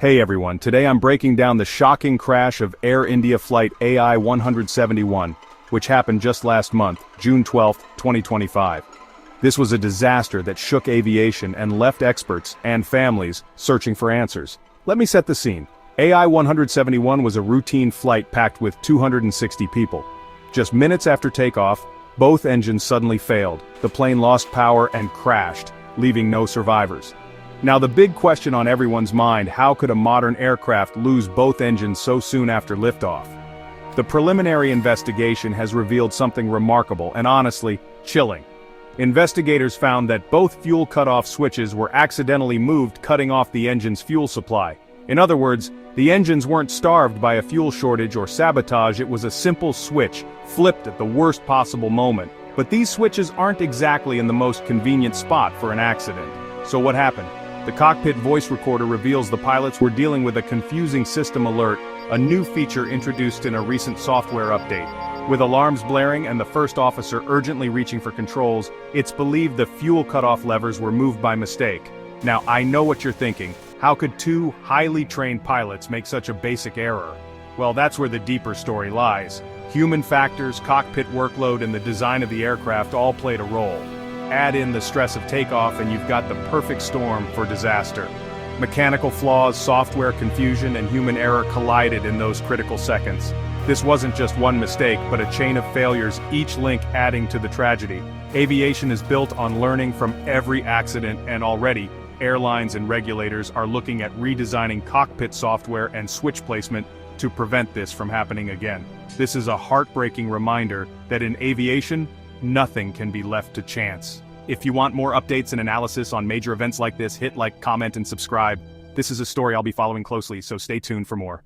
Hey everyone, today I'm breaking down the shocking crash of Air India flight AI-171, which happened just last month, June 12, 2025. This was a disaster that shook aviation and left experts and families searching for answers. Let me set the scene. AI-171 was a routine flight packed with 260 people. Just minutes after takeoff, both engines suddenly failed, the plane lost power and crashed, leaving no survivors. Now the big question on everyone's mind: how could a modern aircraft lose both engines so soon after liftoff? The preliminary investigation has revealed something remarkable and honestly, chilling. Investigators found that both fuel cutoff switches were accidentally moved, cutting off the engine's fuel supply. In other words, the engines weren't starved by a fuel shortage or sabotage, it was a simple switch, flipped at the worst possible moment. But these switches aren't exactly in the most convenient spot for an accident. So what happened? The cockpit voice recorder reveals the pilots were dealing with a confusing system alert, a new feature introduced in a recent software update. With alarms blaring and the first officer urgently reaching for controls, it's believed the fuel cutoff levers were moved by mistake. Now I know what you're thinking: how could two highly trained pilots make such a basic error? Well, that's where the deeper story lies. Human factors, cockpit workload, and the design of the aircraft all played a role. Add in the stress of takeoff and you've got the perfect storm for disaster. Mechanical flaws, software confusion, and human error collided in those critical seconds. This wasn't just one mistake, but a chain of failures, each link adding to the tragedy. Aviation is built on learning from every accident, and already, airlines and regulators are looking at redesigning cockpit software and switch placement to prevent this from happening again. This is a heartbreaking reminder that in aviation, nothing can be left to chance. If you want more updates and analysis on major events like this, hit like, comment, and subscribe. This is a story I'll be following closely, so stay tuned for more.